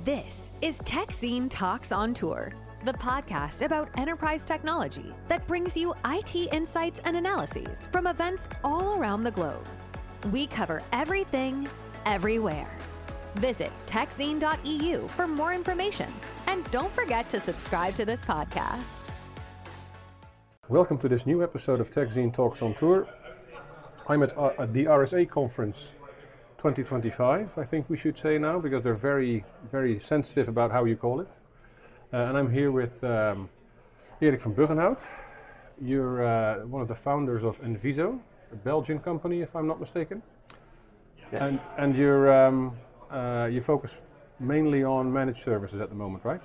This is Techzine Talks on Tour, the podcast about enterprise technology that brings you IT insights and analyses from events all around the globe. We cover everything, everywhere. Visit techzine.eu for more information, and don't forget to subscribe to this podcast. Welcome to this new episode of Techzine Talks on Tour. I'm at the RSA conference 2025, I think we should say now, because they're very, very sensitive about how you call it. And I'm here with Erik van Buggenhout. You're one of the founders of NVISO, a Belgian company, if I'm not mistaken. Yes. And you focus mainly on managed services at the moment, right?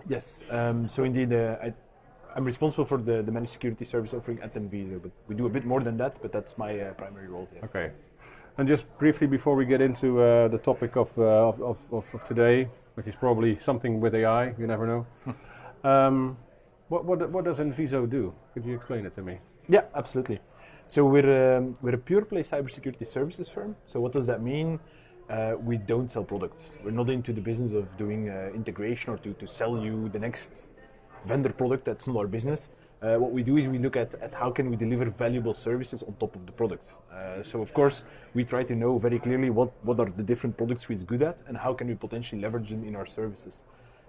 Yes. So indeed, I'm responsible for the managed security service offering at NVISO, but we do a bit more than that, but that's my primary role, yes. Okay. And just briefly before we get into the topic of today, which is probably something with AI, you never know. What does NVISO do? Could you explain it to me? Yeah, absolutely. So we're a pure play cybersecurity services firm. So what does that mean? We don't sell products. We're not into the business of doing integration or to sell you the next vendor product. That's not our business. What we do is we look at how can we deliver valuable services on top of the products. So of course we try to know very clearly what are the different products we're good at and how can we potentially leverage them in our services.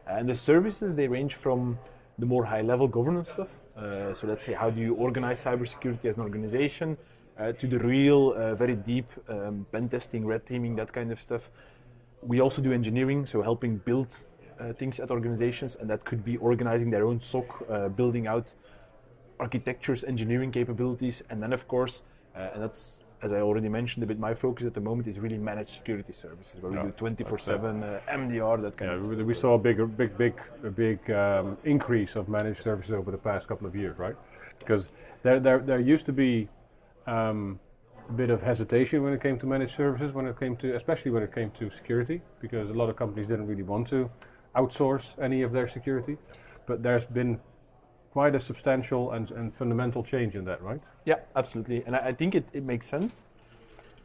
And the services, they range from the more high level governance stuff. So let's say how do you organize cybersecurity as an organization, to the real very deep pen testing, red teaming, that kind of stuff. We also do engineering, so helping build things at organizations, and that could be organizing their own SOC, building out architectures, engineering capabilities, and then of course, and that's, as I already mentioned a bit, my focus at the moment is really managed security services, where we do 24/7 MDR, that kind of stuff. We saw a big increase of managed services over the past couple of years, right? Because there used to be a bit of hesitation when it came to managed services, especially when it came to security, because a lot of companies didn't really want to outsource any of their security, but there's been quite a substantial and fundamental change in that, right? Yeah, absolutely. And I think it makes sense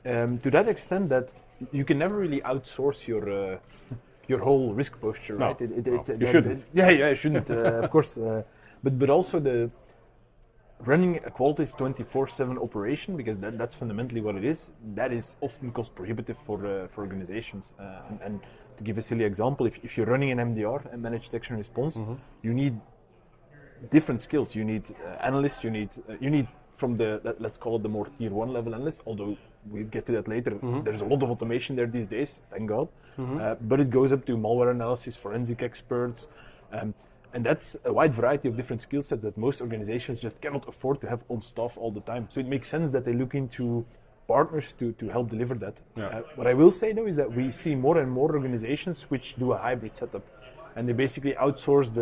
to that extent that you can never really outsource your whole risk posture, no, right? You shouldn't. You shouldn't, of course. But also the running a qualitative 24/7 operation, because that's fundamentally what it is, that is often cost prohibitive for organizations. And to give a silly example, if you're running an MDR, a managed detection and response, you need different skills. You need analysts, you need from the, let's call it the more tier 1 level analysts, although we'll get to that later. There's a lot of automation there these days, thank God. But it goes up to malware analysis, forensic experts, and that's a wide variety of different skill sets that most organizations just cannot afford to have on staff all the time. So it makes sense that they look into partners to help deliver that. Yeah. What I will say though is that we see more and more organizations which do a hybrid setup, and they basically outsource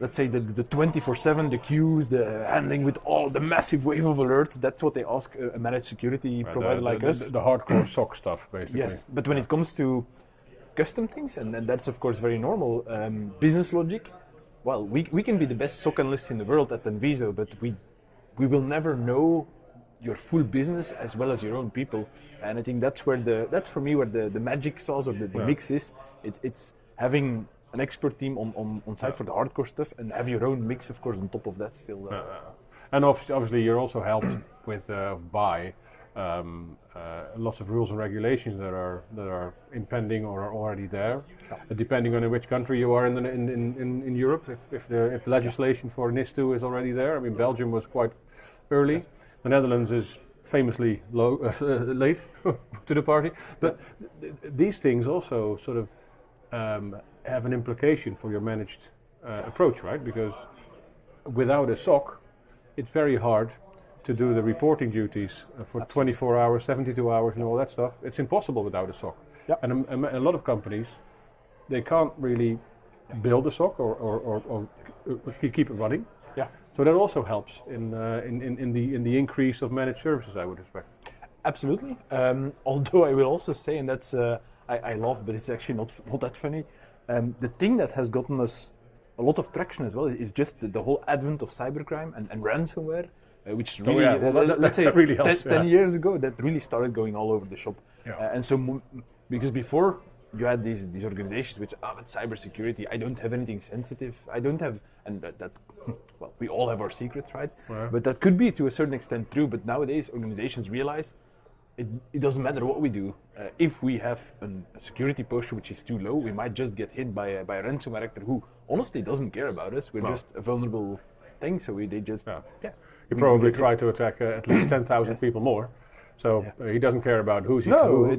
let's say the 24/7, the queues, the handling with all the massive wave of alerts. That's what they ask a managed security provider like us. The hardcore SOC stuff, basically. Yes, but when it comes to custom things, and that's of course very normal, business logic, well, we can be the best SOC analysts in the world at NVISO, but we will never know your full business as well as your own people. And I think that's for me where the magic sauce or the mix is. It's having an expert team on site for the hardcore stuff, and have your own mix, of course, on top of that still. And obviously you're also helped with by lots of rules and regulations that are impending or are already there, depending on in which country you are in Europe. If the legislation for NIS2 is already there, I mean Belgium was quite early. Yes. The Netherlands is famously late to the party, but these things also sort of have an implication for your managed approach, right? Because without a SOC, it's very hard to do the reporting duties for 24 hours, 72 hours and all that stuff. It's impossible without a SOC. Yep. And a lot of companies, they can't really build a SOC or keep it running. Yeah. So that also helps in the increase of managed services, I would expect. Absolutely. Although I will also say, and that's I laugh, but it's actually not that funny. The thing that has gotten us a lot of traction as well is just the whole advent of cybercrime and ransomware, which really, let's say, really helps, 10 years ago, that really started going all over the shop. Yeah. And so, because before, you had these organizations which, but cybersecurity, I don't have anything sensitive. I don't have, and that well, we all have our secrets, right? Yeah. But that could be to a certain extent true. But nowadays, organizations realize it doesn't matter what we do. If we have a security posture which is too low, we might just get hit by a ransomware actor who honestly doesn't care about us. We're just a vulnerable thing, so they just You probably try to attack at least 10,000 people more. So he doesn't care about who's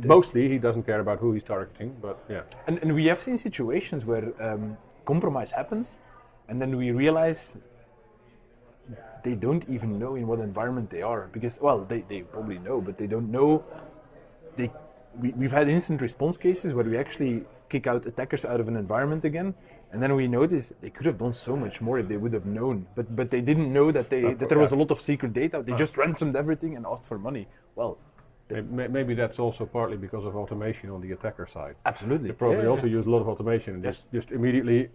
mostly he doesn't care about who he's targeting, but yeah. And we have seen situations where compromise happens, and then we realize they don't even know in what environment they are, because, well, they probably know, but they don't know. We've had instant response cases where we actually kick out attackers out of an environment again, and then we notice they could have done so much more if they would have known, but they didn't know that there was a lot of secret data. They just ransomed everything and asked for money. Well, maybe that's also partly because of automation on the attacker side. Absolutely. They probably also use a lot of automation and just immediately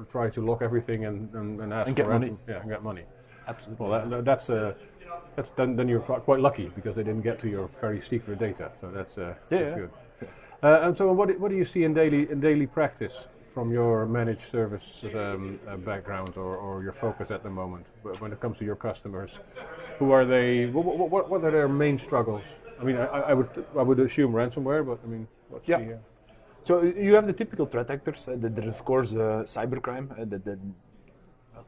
try to lock everything and ask for ransom. Yeah, and get money. Absolutely. Well, that's then you're quite lucky because they didn't get to your very secret data. So that's good. And so, what do you see in daily practice from your managed service background or your focus at the moment when it comes to your customers? Who are they? What are their main struggles? I mean, I would assume ransomware, but I mean, what's the? So you have the typical threat actors. There's of course cybercrime.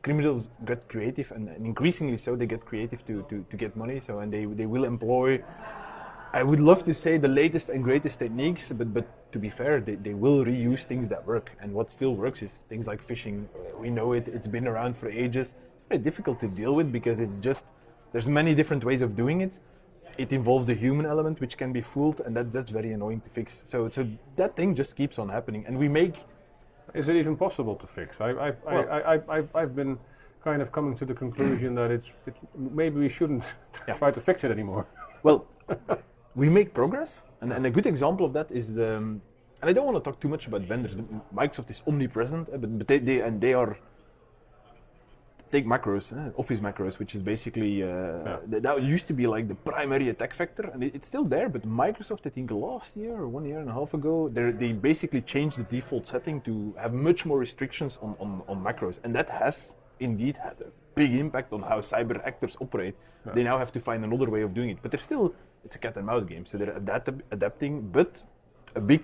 Criminals get creative, and increasingly so they get creative to get money. So and they will employ. I would love to say the latest and greatest techniques, but to be fair, they will reuse things that work. And what still works is things like phishing. We know it; it's been around for ages. It's very difficult to deal with because it's just there's many different ways of doing it. It involves the human element, which can be fooled, and that's very annoying to fix. So that thing just keeps on happening, and we make. Is it even possible to fix? I've been kind of coming to the conclusion that it's maybe we shouldn't try to fix it anymore. Well, we make progress, and a good example of that is, and I don't want to talk too much about vendors. Microsoft is omnipresent, but they are. Take macros, Office macros, which is basically that used to be like the primary attack vector, and it's still there. But Microsoft, I think last year or 1 year and a half ago, they basically changed the default setting to have much more restrictions on macros, and that has indeed had a big impact on how cyber actors operate. Yeah. They now have to find another way of doing it, but it's a cat and mouse game. So they're adapting, but a big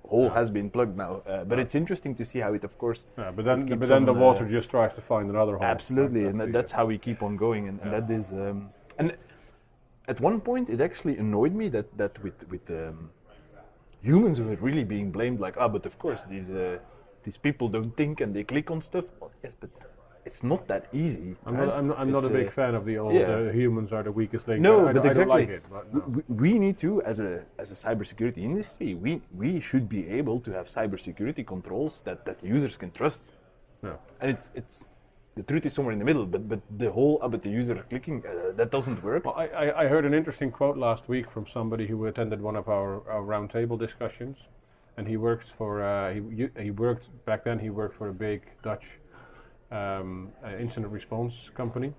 hole has been plugged now, but it's interesting to see how it, of course. Yeah, but then the water just tries to find another hole. Absolutely, and that's how we keep on going, and that is. And at one point, it actually annoyed me that with humans were really being blamed, like, but of course these people don't think and they click on stuff. Well, yes, but it's not that easy. I'm not a big fan of the old humans are the weakest link. No, but exactly. I don't like it. But no. We need to, as a cybersecurity industry, we should be able to have cybersecurity controls that users can trust. Yeah. And it's the truth is somewhere in the middle. But the whole about the user clicking that doesn't work. Well, I heard an interesting quote last week from somebody who attended one of our roundtable discussions, and he works for he worked back then. He worked for a big Dutch. Incident response company,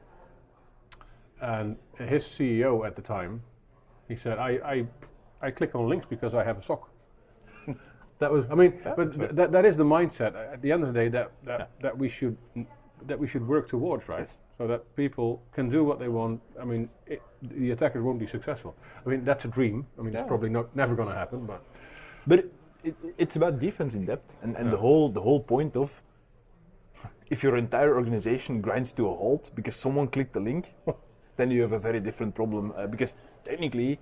and his CEO at the time, he said, "I click on links because I have a SOC." That was, I mean, but that is the mindset. At the end of the day, that we should work towards, right? Yes. So that people can do what they want. I mean, the attackers won't be successful. I mean, that's a dream. I mean, it's probably never going to happen, but it's about defense in depth, and the whole point of. If your entire organization grinds to a halt because someone clicked the link, then you have a very different problem. Because technically,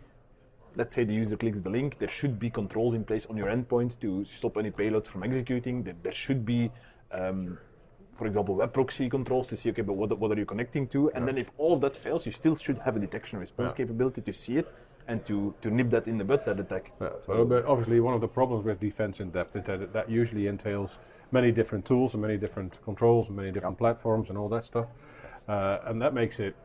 let's say the user clicks the link, there should be controls in place on your endpoint to stop any payloads from executing. There should be, for example, web proxy controls to see, okay, but what are you connecting to? And then if all of that fails, you still should have a detection and response capability to see it and to nip that in the bud, that attack. Yeah. So, but obviously, one of the problems with defense in depth is that usually entails many different tools and many different controls and many different platforms and all that stuff, and that makes it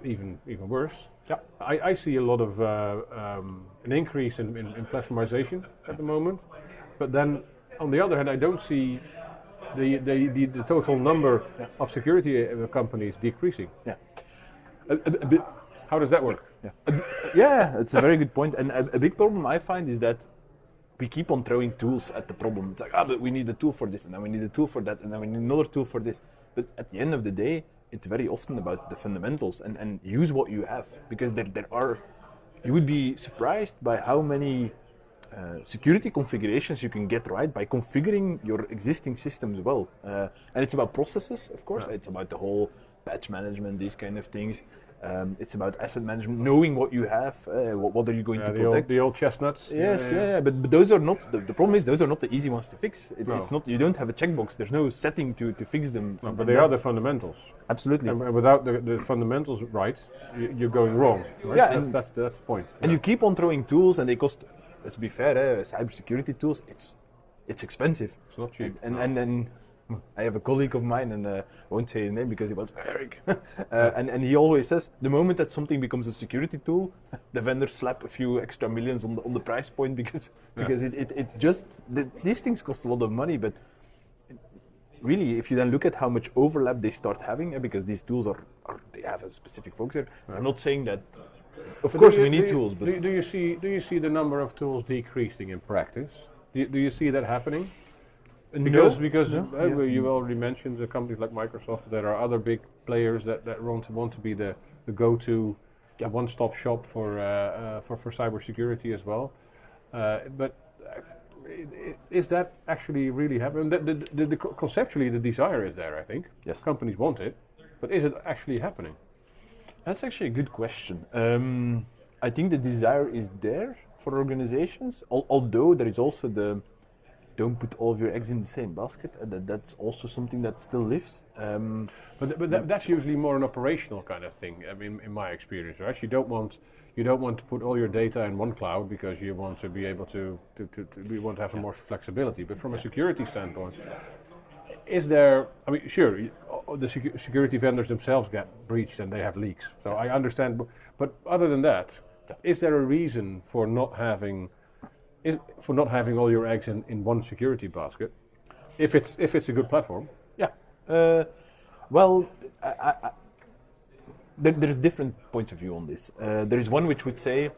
even worse. Yeah. I see a lot of an increase in platformization at the moment, but then on the other hand, I don't see the total number of security companies decreasing. Yeah. A bit. How does that work? Yeah, it's a very good point. And a big problem I find is that we keep on throwing tools at the problem. It's like, but we need a tool for this, and then we need a tool for that, and then we need another tool for this. But at the end of the day, it's very often about the fundamentals and use what you have, because there are. You would be surprised by how many security configurations you can get right by configuring your existing systems well. And it's about processes, of course. It's about the whole patch management, these kind of things. It's about asset management, knowing what you have, what are you going to protect. The old chestnuts. Yes, but those are not, the problem is those are not the easy ones to fix. It's not, you don't have a checkbox, there's no setting to fix them. No, but they are the fundamentals. Absolutely. And without the fundamentals right, you're going wrong. Right? Yeah, and that's the point. And you keep on throwing tools, and they cost, let's be fair, cybersecurity tools, it's expensive. It's not cheap. And then I have a colleague of mine, and I won't say his name because he was Erik, and he always says, the moment that something becomes a security tool, the vendors slap a few extra millions on the price point because it's just, these things cost a lot of money, but really, if you then look at how much overlap they start having, because these tools they have a specific focus there. I'm not saying that, of course we need tools, but do you see the number of tools decreasing in practice? Do you see that happening? Because you already mentioned the companies like Microsoft. There are other big players that want to be the go-to one-stop shop for cybersecurity as well. But is that actually really happening? Conceptually, the desire is there. I think companies want it, but is it actually happening? That's actually a good question. I think the desire is there for organizations, although there is also the don't put all of your eggs in the same basket, and that's also something that still lives. But that's usually more an operational kind of thing. I mean, in my experience, right? You don't want to put all your data in one cloud because you want to be able to want to have some more flexibility. But from a security standpoint, is there? I mean, sure, the security vendors themselves get breached and they have leaks. So I understand. But other than that, is there a reason for not having all your eggs in one security basket, if it's a good platform? Yeah. There's different points of view on this. There is one which would say,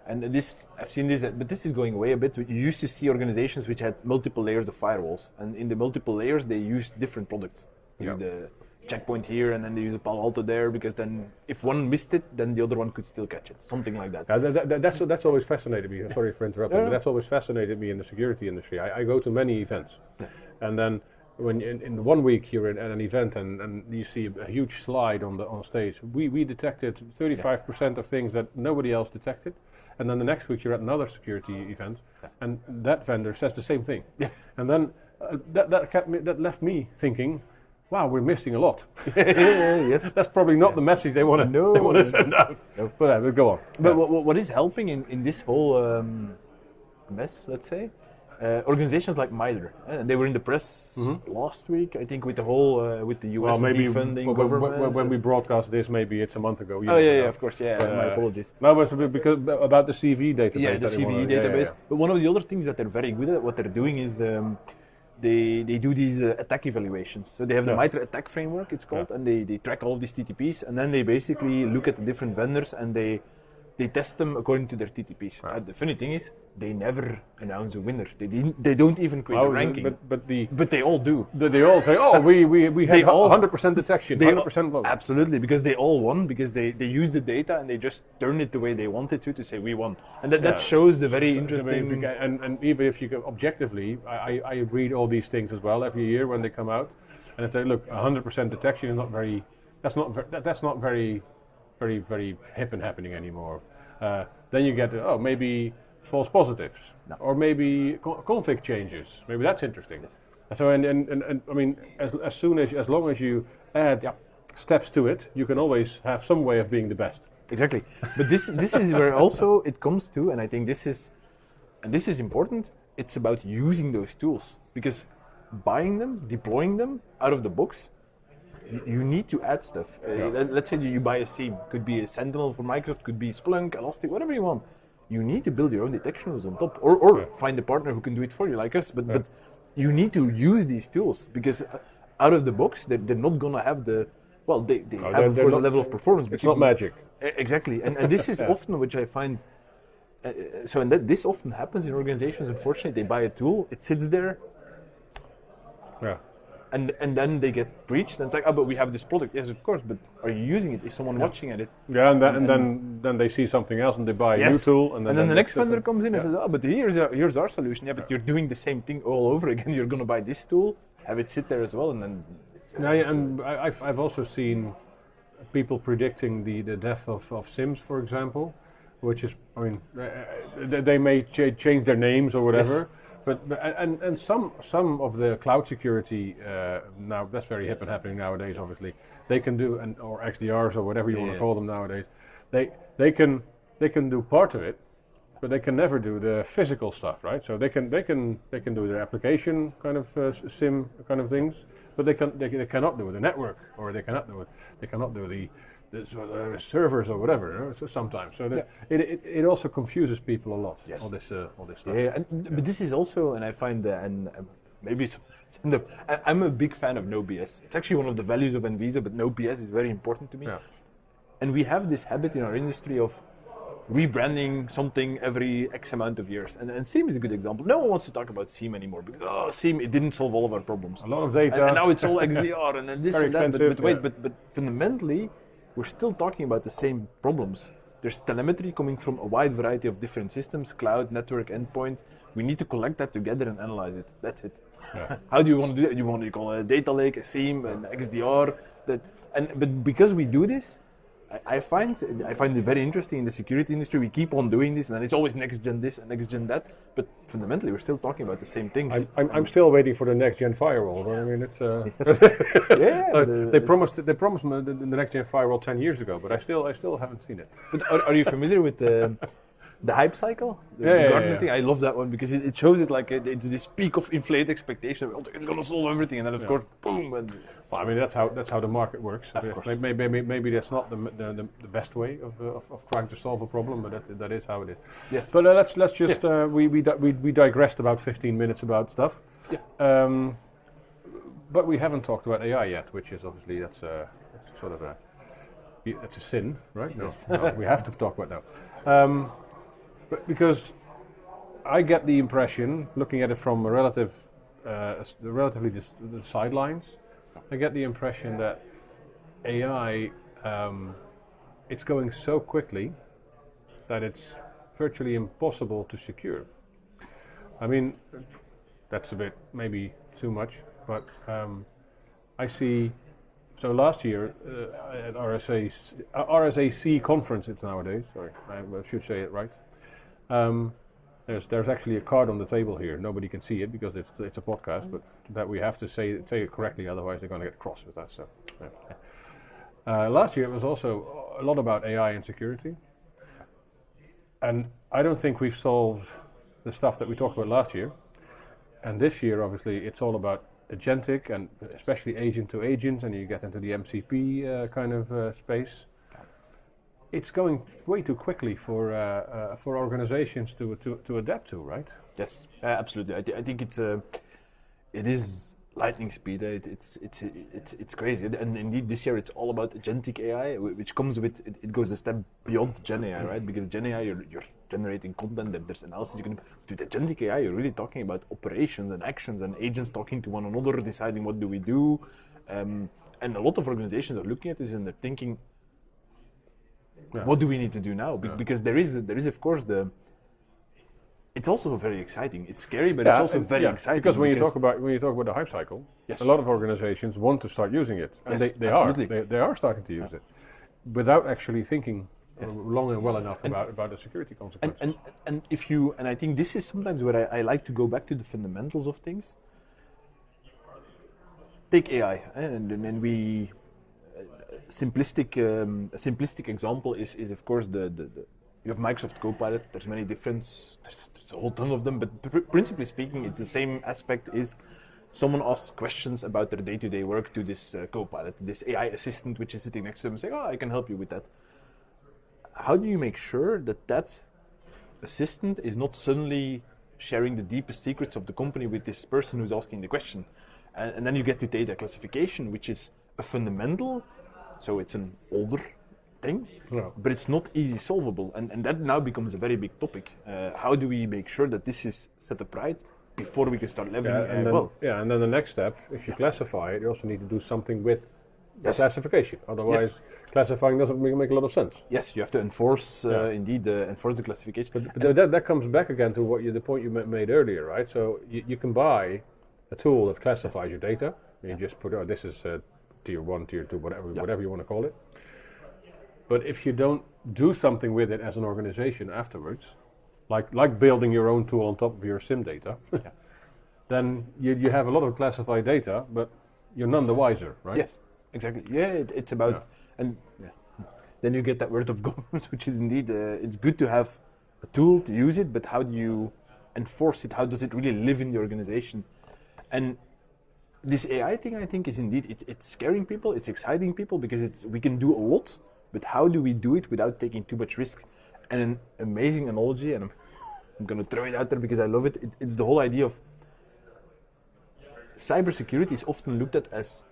and this I've seen this, but this is going away a bit. You used to see organizations which had multiple layers of firewalls, and in the multiple layers they used different products. The checkpoint here, and then they use a Palo Alto there, because then if one missed it, then the other one could still catch it. Something like that. That's always fascinated me. Sorry for interrupting. But that's always fascinated me in the security industry. I go to many events, and then when in 1 week you're at an event and you see a huge slide on stage. We detected 35% of things that nobody else detected, and then the next week you're at another security event, and that vendor says the same thing. Yeah. And then that left me thinking, wow, we're missing a lot. Yes, that's probably not the message they want to send out. No. But go on. But what is helping in this whole mess, let's say, organizations like MITRE, they were in the press last week, I think, with the whole with the US defunding government. When we broadcast this, maybe it's a month ago. Of course, my apologies. No, but because about the CV database. Yeah, the CV database. But one of the other things that they're very good at, what they're doing is they do these attack evaluations. So they have the MITRE attack framework, it's called, and they track all of these TTPs, and then they basically look at the different vendors and they test them according to their TTPs. The funny thing is, they never announce a winner. They don't even create a ranking. But they all do. They all say, oh, we have 100% detection, 100% low. Absolutely, because they all won, because they use the data and they just turn it the way they wanted to say we won. And that shows the very interesting... And even if you go objectively, I read all these things as well every year when they come out. And if they look, 100% detection is not very... That's not very hip and happening anymore. Then you get maybe false positives, or maybe config changes. Maybe that's interesting. Yes. So and I mean, as long as you add steps to it, you can always have some way of being the best. Exactly. But this is where also it comes to, and I think this is important. It's about using those tools, because buying them, deploying them out of the box, you need to add stuff. Let's say you buy a SIEM, could be a Sentinel for Microsoft, could be Splunk, Elastic, whatever you want. You need to build your own detection rules on top, or find a partner who can do it for you, like us. But you need to use these tools, because out of the box, they're not gonna have the they have of course a level of performance. It's not magic. Exactly, and this is often which I find So and that this often happens in organizations. Unfortunately, they buy a tool, it sits there, Yeah. and then they get breached. And it's like, oh, but we have this product. Yes, of course, but are you using it? Is someone watching at it? Yeah, and then they see something else and they buy a new tool, and then the next vendor comes in and says, oh, but here's our solution. Yeah, but you're doing the same thing all over again. You're going to buy this tool, have it sit there as well, and then. And I've also seen people predicting the death of SIMs, for example, which is, I mean, they may change their names or whatever. Yes. But some of the cloud security now, that's very hip and happening nowadays. Obviously, they can do or XDRs or whatever you want to call them nowadays. They can do part of it, but they can never do the physical stuff, right? So they can do the application kind of SIM kind of things, but they cannot do the network, or they cannot do the servers or whatever. You know, so sometimes, so it also confuses people a lot. Yes. All this stuff. Yeah, but this is also, and I find maybe I'm a big fan of no BS. It's actually one of the values of NVISO, but no BS is very important to me. Yeah. And we have this habit in our industry of rebranding something every X amount of years. And SIEM is a good example. No one wants to talk about SIEM anymore because SIEM, it didn't solve all of our problems. A lot of data. And now it's all XDR and then this Very and that. expensive, But wait, but fundamentally, we're still talking about the same problems. There's telemetry coming from a wide variety of different systems, cloud, network, endpoint. We need to collect that together and analyze it. That's it. Yeah. How do you want to do that? You want to call it a data lake, a SIEM, an XDR. But because we do this, I find it very interesting in the security industry. We keep on doing this, and then it's always next gen this and next gen that. But fundamentally, we're still talking about the same things. I'm still waiting for the next gen firewall. But I mean, it's they promised the next gen firewall 10 years ago, but I still haven't seen it. But are you familiar with the hype cycle? The Gartner thing? I love that one because it shows it like it's this peak of inflated expectation. It's going to solve everything, and then of course, boom. And well, I mean, that's how the market works. Of course. Maybe that's not the best way of trying to solve a problem, but that is how it is. Yes. But let's just we digressed about 15 minutes about stuff. Yeah. But we haven't talked about AI yet, which is obviously that's sort of that's a sin, right? No, we have to talk about now. But because I get the impression, looking at it from a relatively the sidelines, I get the impression that AI, it's going so quickly that it's virtually impossible to secure. I mean, that's a bit maybe too much, but I see. So last year at RSAC conference, it's nowadays. Sorry, I should say it right. There's actually a card on the table here. Nobody can see it because it's a podcast, but that we have to say it correctly, otherwise they're going to get cross with us. So, yeah. Last year it was also a lot about AI and security, and I don't think we've solved the stuff that we talked about last year. And this year, obviously, it's all about agentic and especially agent to agent, and you get into the MCP kind of space. It's going way too quickly for organizations to adapt to, right? Yes, absolutely. I think it is lightning speed. It's crazy, and indeed this year it's all about agentic AI, which comes with it goes a step beyond Gen AI, right? Because Gen AI you're generating content, there's analysis you can do. With agentic AI, you're really talking about operations and actions and agents talking to one another, deciding what do we do, and a lot of organizations are looking at this and they're thinking, what do we need to do now? Because there is of course it's also very exciting. It's scary, but it's also very exciting. Because when you talk about the hype cycle, yes, a lot of organizations want to start using it, and yes, they are starting to use it, without actually thinking long and well enough about the security consequences. And I think this is sometimes where I like to go back to the fundamentals of things. Take AI, and we. A simplistic example is of course you have Microsoft Copilot. There's many different, there's a whole ton of them, but principally speaking, it's the same aspect. Is someone asks questions about their day-to-day work to this Copilot, this AI assistant, which is sitting next to them, and saying, "Oh, I can help you with that." How do you make sure that assistant is not suddenly sharing the deepest secrets of the company with this person who's asking the question? And then you get to data classification, which is a fundamental. So it's an older thing, No. but it's not easy solvable. And that now becomes a very big topic. How do we make sure that this is set up right before we can start leveling and then the next step, if you classify it, you also need to do something with the Yes. classification. Otherwise, classifying doesn't make a lot of sense. Yes, you have to enforce, enforce the classification. But that comes back again to the point you made earlier, right? So you can buy a tool that classifies your data. You just put, this is tier 1, tier 2, whatever you want to call it. But if you don't do something with it as an organization afterwards, like building your own tool on top of your SIM data, then you have a lot of classified data, but you're none the wiser, right? Yes, exactly. Yeah, it's about, and then you get that word of governance, which is indeed, it's good to have a tool to use it, but how do you enforce it? How does it really live in the organization? And this AI thing, I think, is indeed, it's scaring people, it's exciting people, because we can do a lot, but how do we do it without taking too much risk? And an amazing analogy, and I'm going to throw it out there because I love it, it's the whole idea of cybersecurity is often looked at as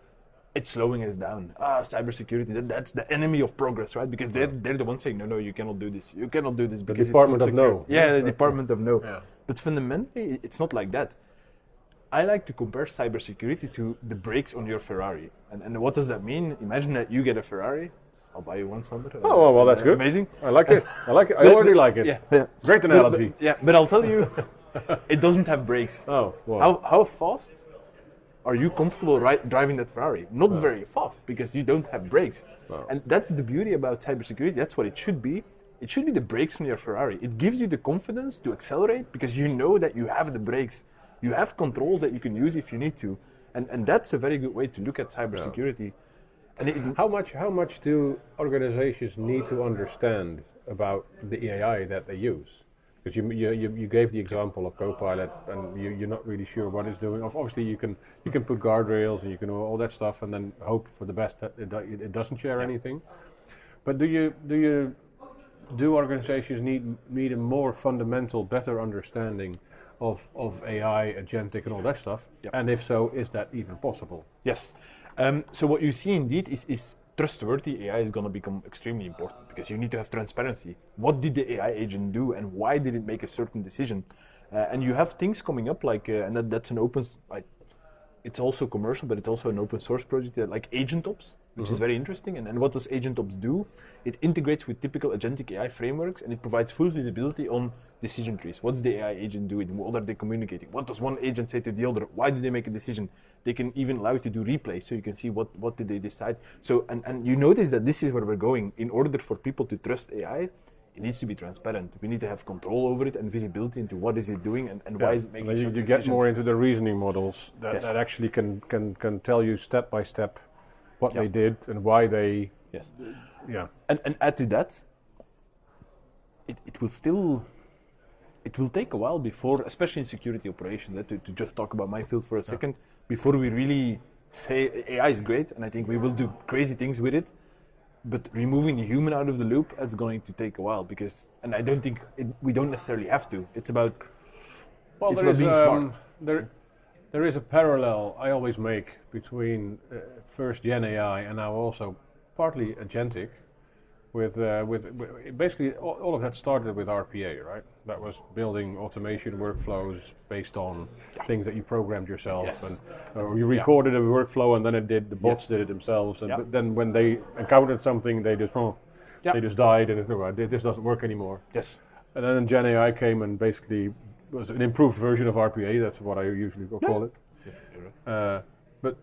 it's slowing us down. Cybersecurity, that's the enemy of progress, right? Because they're the ones saying, no, you cannot do this. You cannot do this because the Department it's of not No. Yeah, the Department of No. Yeah. But fundamentally, it's not like that. I like to compare cybersecurity to the brakes on your Ferrari. And what does that mean? Imagine that you get a Ferrari. I'll buy you one someday. Oh, well, that's good. Amazing. I like it. I already like it. Yeah. Great analogy. But I'll tell you, it doesn't have brakes. Oh, wow. How fast are you comfortable driving that Ferrari? Not very fast, because you don't have brakes. No. And that's the beauty about cybersecurity. That's what it should be. It should be the brakes on your Ferrari. It gives you the confidence to accelerate because you know that you have the brakes. You have controls that you can use if you need to. And that's a very good way to look at cybersecurity. And how much do organizations need to understand about the AI that they use? Because you gave the example of Copilot, and you're not really sure what it's doing. Obviously, you can put guardrails and you can do all that stuff, and then hope for the best that it doesn't share anything. But do organizations need a more fundamental, better understanding of AI, agentic, and all that stuff? Yep. And if so, is that even possible? Yes. So what you see indeed is trustworthy AI is going to become extremely important because you need to have transparency. What did the AI agent do and why did it make a certain decision? And you have things coming up like, and that's an open, it's also commercial, but it's also an open source project like AgentOps, which is very interesting. And what does AgentOps do? It integrates with typical agentic AI frameworks and it provides full visibility on decision trees. What's the AI agent doing? What are they communicating? What does one agent say to the other? Why did they make a decision? They can even allow you to do replays so you can see what did they decide. So, and you notice that this is where we're going. In order for people to trust AI, it needs to be transparent. We need to have control over it and visibility into what is it doing and why is it making certain you decisions. get more into the reasoning models that actually can tell you step by step what they did and why they... Yes. Yeah. And add to that, it will take a while before, especially in security operations, to just talk about my field for a second, before we really say AI is great, and I think we will do crazy things with it, but removing the human out of the loop, that's going to take a while, because, and I don't think, we don't necessarily have to. It's about, being smart. There is a parallel I always make between first Gen AI and now also partly agentic, with basically all of that started with RPA, right? That was building automation workflows based on things that you programmed yourself, and you recorded a workflow, and then the bots did it themselves. And but then when they encountered something, they just died, and this doesn't work anymore. Yes. And then Gen AI came and basically was an improved version of RPA. That's what I usually call it. But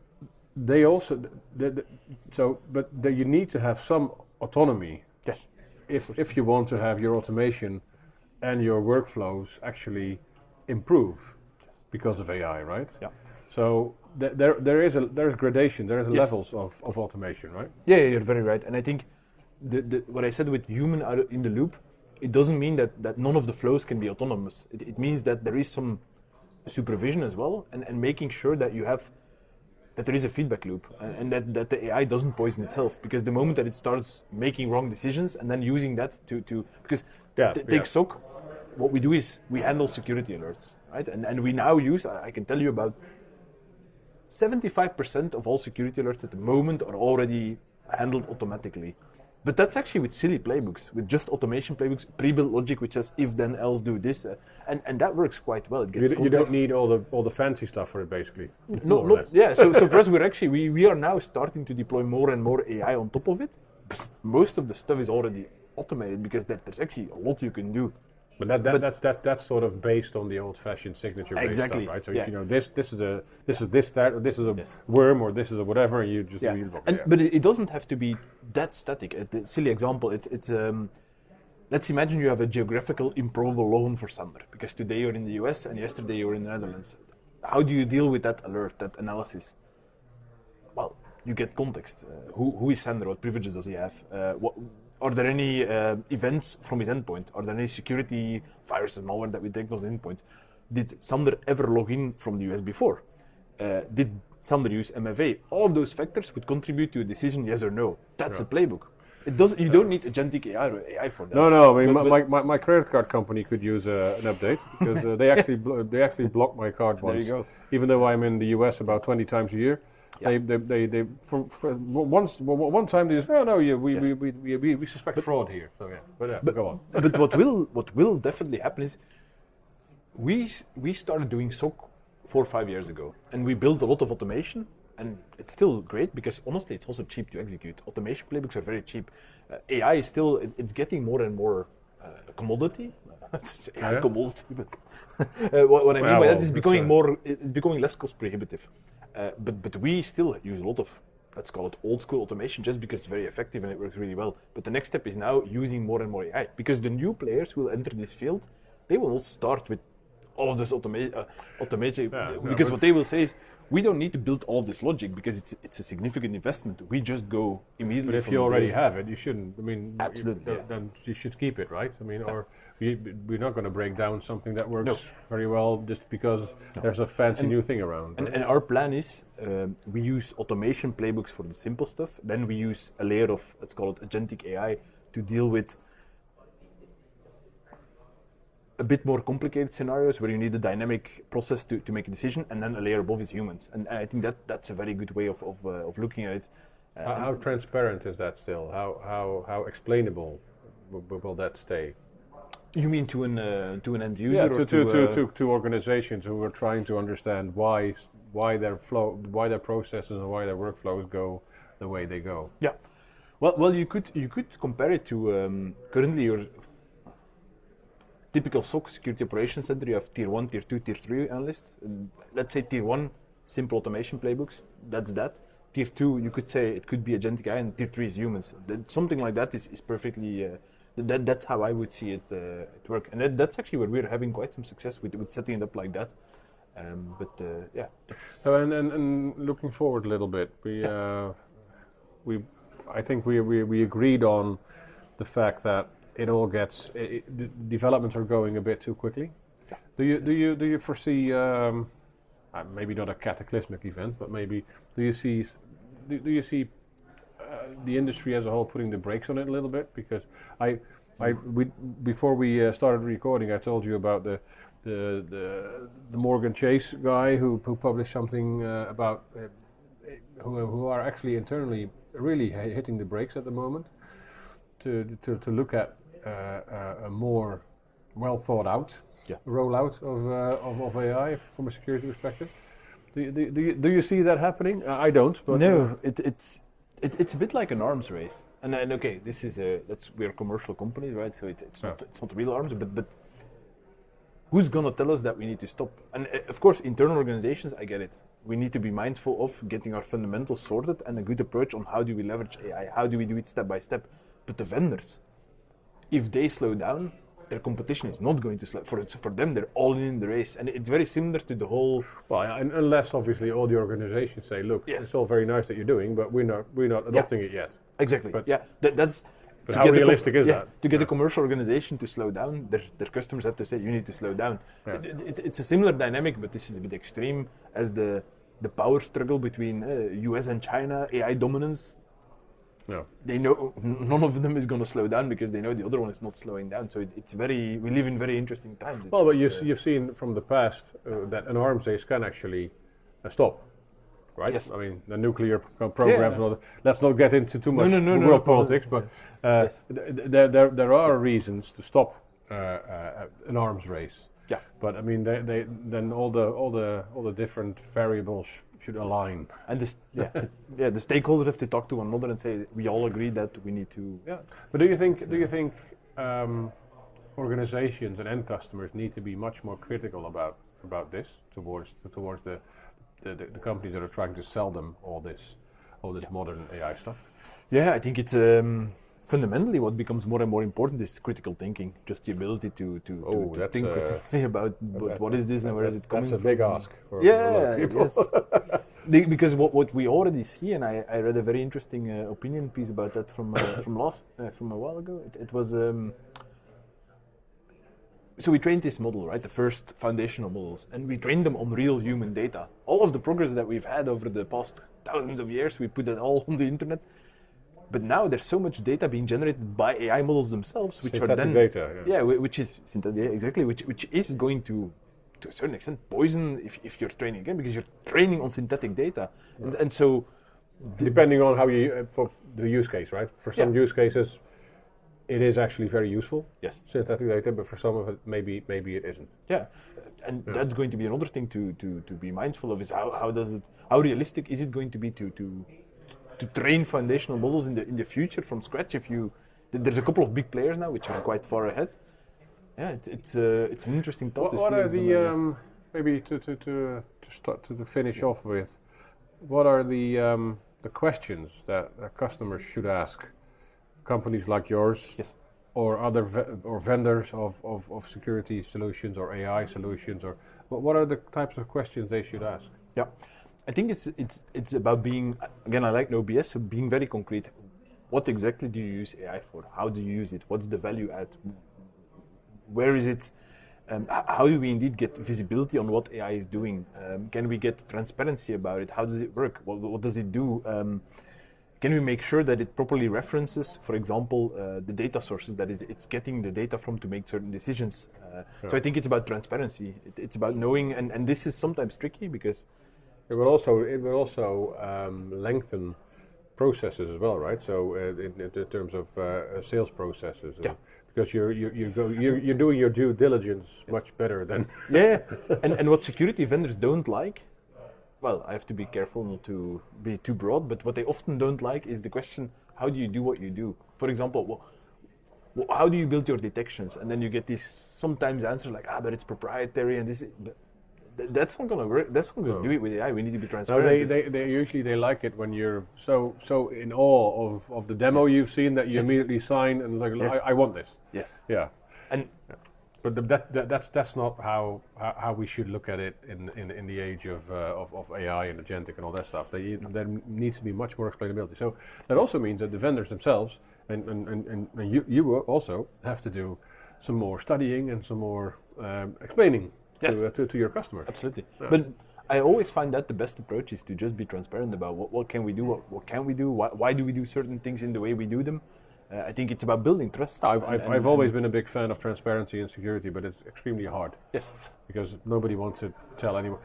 they also you need to have some autonomy. Yes. If you want to have your automation and your workflows actually improve because of AI, right? Yeah. So there's gradation, there's levels of automation, right? Yeah, you're very right. And I think what I said with human out in the loop, it doesn't mean that none of the flows can be autonomous. It means that there is some supervision as well, and making sure that that there is a feedback loop, and that the AI doesn't poison itself, because the moment that it starts making wrong decisions and then using that because take SOC, what we do is we handle security alerts, right? And we now use, I can tell you about 75% of all security alerts at the moment are already handled automatically. But that's actually with silly playbooks, with just automation playbooks, pre-built logic which says if then else do this, and that works quite well. It gets You don't need all the fancy stuff for it, basically. So for us, we are now starting to deploy more and more AI on top of it. But most of the stuff is already automated because there's actually a lot you can do. But that's sort of based on the old-fashioned signature-based Exactly, stuff, right? So yeah. if you know this is this that, or this is a worm, or this is a whatever, and you just But it doesn't have to be that static. A silly example. It's let's imagine you have a geographical improbable loan for summer because today you're in the US and yesterday you're in the Netherlands. How do you deal with that alert, that analysis? Well, you get context. Who is Sander? What privileges does he have? Are there any events from his endpoint? Are there any security viruses, malware that we take those endpoints? Did Sander ever log in from the US before? Did Sander use MFA? All of those factors would contribute to a decision, yes or no. That's a playbook. You don't need agentic AI for that. No. I mean, my credit card company could use an update because they actually block my card once. There you go. Even though I'm in the US about 20 times a year. Yeah. They one time they just we suspect fraud here. So but go on. But what will definitely happen is we started doing SOC 4 or 5 years ago, and we built a lot of automation, and it's still great because honestly it's also cheap to execute. Automation playbooks are very cheap. AI is still it's getting more and more a commodity. It's AI commodity, but what I mean by that is it's becoming less cost prohibitive. But we still use a lot of, let's call it old school automation just because it's very effective and it works really well. But the next step is now using more and more AI because the new players who will enter this field, they will not start with all of this automation because what they will say is we don't need to build all of this logic because it's a significant investment. We just go immediately. But if you already have it, you shouldn't. I mean, absolutely, then you should keep it, right? I mean, or we're not going to break down something that works very well just because there's a fancy new thing around. Right? And our plan is we use automation playbooks for the simple stuff. Then we use a layer of, let's call it agentic AI, to deal with a bit more complicated scenarios where you need a dynamic process to make a decision, and then a layer above is humans. And I think that's a very good way of looking at it. How transparent is that still? How explainable will that stay? You mean to an end user? Yeah, to organizations who are trying to understand why their processes and why their workflows go the way they go. Yeah, well, you could compare it to currently your typical SOC security operations center. You have tier 1, tier 2, tier 3 analysts. Let's say tier 1, simple automation playbooks. That's that. Tier 2, you could say it could be agentic AI, and tier 3 is humans. Something like that is perfectly. That's how I would see it work, and that's actually where we're having quite some success with setting it up like that. So and looking forward a little bit, I think we agreed on the fact that the developments are going a bit too quickly. Yeah. Do you foresee maybe not a cataclysmic event, but maybe do you see the industry as a whole putting the brakes on it a little bit? Because before we started recording, I told you about the Morgan Chase guy who published something about who are actually internally really hitting the brakes at the moment to look at a more well thought out rollout of AI from a security perspective. Do you see that happening? I don't. But no, it's a bit like an arms race. And okay, we're a commercial company, right? So it's not real arms, but who's gonna tell us that we need to stop? And of course, internal organizations, I get it. We need to be mindful of getting our fundamentals sorted and a good approach on how do we leverage AI, how do we do it step by step. But the vendors, if they slow down, their competition is not going to slow. For them, they're all in the race, and it's very similar to the whole. Well, unless obviously all the organizations say, "Look, it's all very nice that you're doing, but we're not adopting it yet." Exactly. But that's. But how realistic is that? To get a commercial organization to slow down, their customers have to say, "You need to slow down." Yeah. It's a similar dynamic, but this is a bit extreme as the power struggle between US and China, AI dominance. No. They know none of them is going to slow down because they know the other one is not slowing down. So we live in very interesting times. But you've seen from the past that an arms race can actually stop right? Yes. I mean, the nuclear programs. Yeah. Let's not get into too much No, world politics, but Yes. there are reasons to stop an arms race. Yeah. But I mean, then all the different variables should align. And the stakeholders have to talk to one another and say we all agree that we need to. Yeah. But do you think organizations and end customers need to be much more critical about this towards the companies that are trying to sell them all this modern AI stuff? Yeah, I think it's fundamentally what becomes more and more important is critical thinking, just the ability to think critically about what is this and where is it coming from. That's a big ask for a lot of people. Yes. Because what we already see, and I read a very interesting opinion piece about that from a while ago. It was so we trained this model, right, the first foundational models, and we trained them on real human data. All of the progress that we've had over the past thousands of years, we put it all on the internet. But now there's so much data being generated by AI models themselves, which synthetic are then data, which is exactly which is going to a certain extent poison if you're training again, because you're training on synthetic data, and so depending on how you for the use case, right? For some use cases, it is actually very useful. Yes, synthetic data, but for some of it, maybe it isn't. Yeah, and that's going to be another thing to be mindful of is how realistic is it going to be to train foundational models in the future from scratch? There's a couple of big players now which are quite far ahead. Yeah, it's an interesting thought. What are the maybe to start to finish off with? What are the questions that customers should ask companies like yours, yes, or other or vendors of security solutions or AI solutions, or what are the types of questions they should ask? Yeah. I think it's about being, again, I like no BS, so being very concrete. What exactly do you use AI for? How do you use it? What's the value add? Where is it? How do we indeed get visibility on what AI is doing? Can we get transparency about it? How does it work? What does it do? Can we make sure that it properly references, for example, the data sources that it's getting the data from to make certain decisions? So I think it's about transparency. It's about knowing, and this is sometimes tricky because it will also lengthen processes as well, right? So in terms of sales processes, because you're doing your due diligence much better than and what security vendors don't like. Well, I have to be careful not to be too broad, but what they often don't like is the question: how do you do what you do? For example, how do you build your detections? And then you get these sometimes answers like, but it's proprietary, and this. That's not going to work. That's not going to do it with AI. We need to be transparent. No, they usually like it when you're so in awe of the demo you've seen that you immediately sign and like, I want this. Yes. Yeah. And but that's not how we should look at it in the age of AI and agentic and all that stuff. There needs to be much more explainability. So that also means that the vendors themselves and you also have to do some more studying and some more explaining. Yes. To your customers. Absolutely. Yeah. But I always find that the best approach is to just be transparent about what can we do, what can we do, why do we do certain things in the way we do them. I think it's about building trust. I've always been a big fan of transparency and security, but it's extremely hard. Yes. Because nobody wants to tell anyone.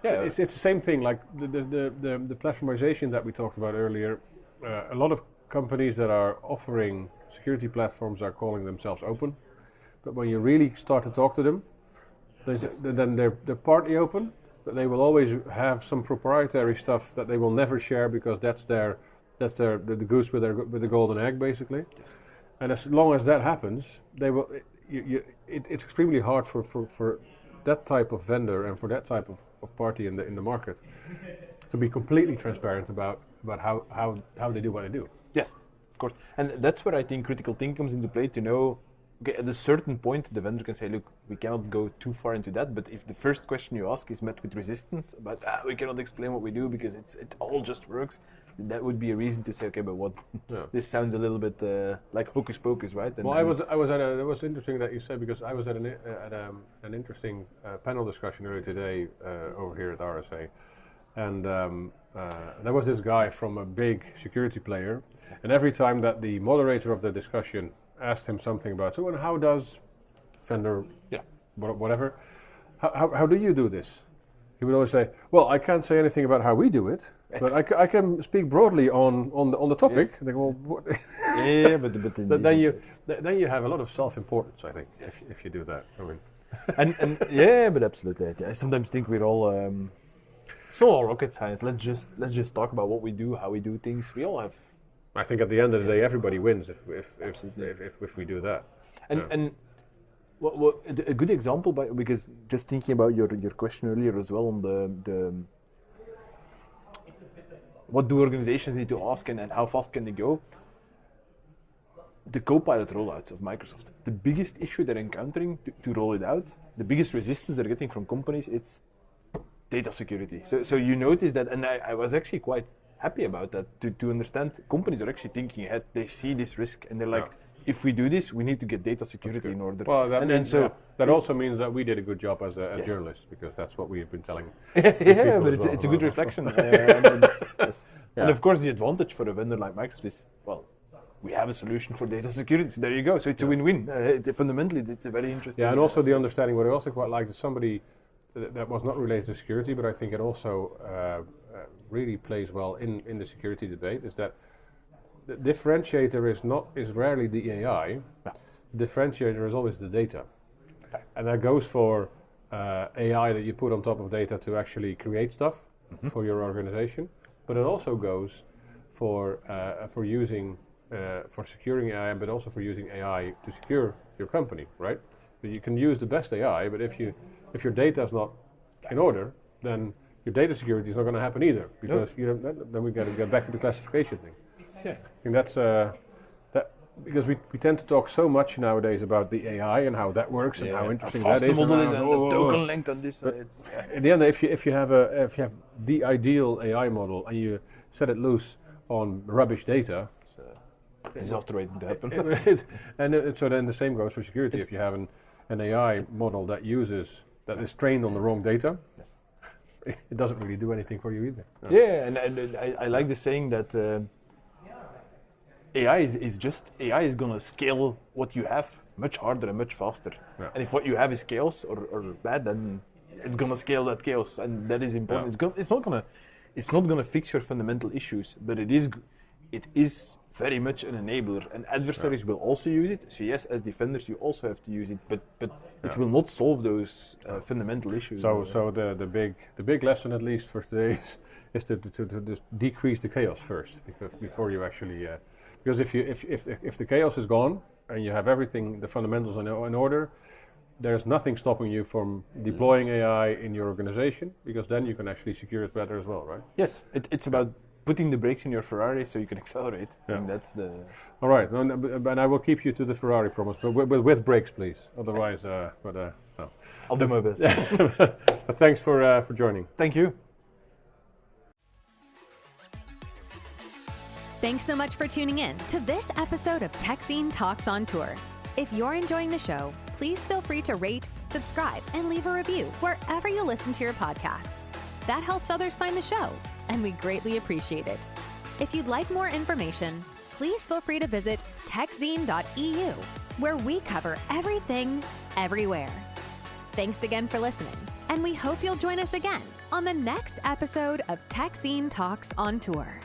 It's the same thing, like the platformization that we talked about earlier. A lot of companies that are offering security platforms are calling themselves open. But when you really start to talk to them, then they're partly open, but they will always have some proprietary stuff that they will never share because that's the goose with the golden egg, basically. Yes. And as long as that happens, they will. It's extremely hard for that type of vendor and for that type of party in the market to be completely transparent about how they do what they do. Yes, of course, and that's where I think critical thinking comes into play. To know. Okay, at a certain point, the vendor can say, look, we cannot go too far into that, but if the first question you ask is met with resistance, about we cannot explain what we do because it all just works, then that would be a reason to say, okay, but what? This sounds a little bit like hocus pocus, right? And, it was interesting that you said, because I was at an interesting panel discussion earlier today over here at RSA, and there was this guy from a big security player, and every time that the moderator of the discussion asked him something about, so and how does vendor, whatever, how do you do this? he would always say, "Well, I can't say anything about how we do it, but I can speak broadly on the topic." Yes. I think, well, what? Yeah, but then you have a lot of self-importance, I think, Yes. if you do that. I mean, and yeah, but absolutely. I sometimes think we're all it's all rocket science. Let's just talk about what we do, how we do things. We all have, I think at the end of the day, everybody wins if we do that. and what a good example, because just thinking about your question earlier as well on the what do organizations need to ask and how fast can they go? The Copilot rollouts of Microsoft, the biggest issue they're encountering to roll it out, the biggest resistance they're getting from companies, it's data security. So you notice that, and I was actually quite happy about that, to understand companies are actually thinking ahead. They see this risk and they're like, if we do this, we need to get data security in order. Well, that also means that we did a good job as Yes. journalists, because that's what we have been telling. Yeah, but as well. it's a good reflection. Yes. Yeah. And of course, the advantage for a vendor like Microsoft is, well, we have a solution for data security. So there you go. So it's a win-win. Fundamentally, it's a very interesting. Yeah, and also the understanding. What I also quite liked is somebody that was not related to security, but I think it also really plays well in the security debate. Is that the differentiator is rarely the AI. Yeah. The differentiator is always the data, and that goes for AI that you put on top of data to actually create stuff for your organization. But it also goes for using for securing AI, but also for using AI to secure your company, right? But you can use the best AI, but if your data is not in order, then your data security is not going to happen either, because then we got to get back to the classification thing. Yeah. I think that's that, because we tend to talk so much nowadays about the AI and how that works and how interesting fast that is. the model is and and the token length on this. in the end, if you have the ideal AI model and you set it loose on rubbish data, disaster waiting to happen. so then the same goes for security. If you have an AI model that is trained on the wrong data, Yes. it doesn't really do anything for you either. No. Yeah, and I like the saying that AI is going to scale what you have much harder and much faster. Yeah. And if what you have is chaos or bad, then it's going to scale that chaos, and that is important. Yeah. It's not going to fix your fundamental issues, but it is very much an enabler, and adversaries will also use it. So yes, as defenders, you also have to use it, but it will not solve those fundamental issues. So the big lesson, at least for today, is to just decrease the chaos first, before you actually because if the chaos is gone and you have everything, the fundamentals in order, there's nothing stopping you from deploying AI in your organization, because then you can actually secure it better as well, right? Yes, it's about putting the brakes in your Ferrari so you can accelerate. Yeah. And that's the... All right, and I will keep you to the Ferrari promise, but with brakes, please. Otherwise, no. I'll do my best. But thanks for joining. Thank you. Thanks so much for tuning in to this episode of Techzine Talks on Tour. If you're enjoying the show, please feel free to rate, subscribe, and leave a review wherever you listen to your podcasts. That helps others find the show, and we greatly appreciate it. If you'd like more information, please feel free to visit techzine.eu, where we cover everything, everywhere. Thanks again for listening, and we hope you'll join us again on the next episode of Techzine Talks on Tour.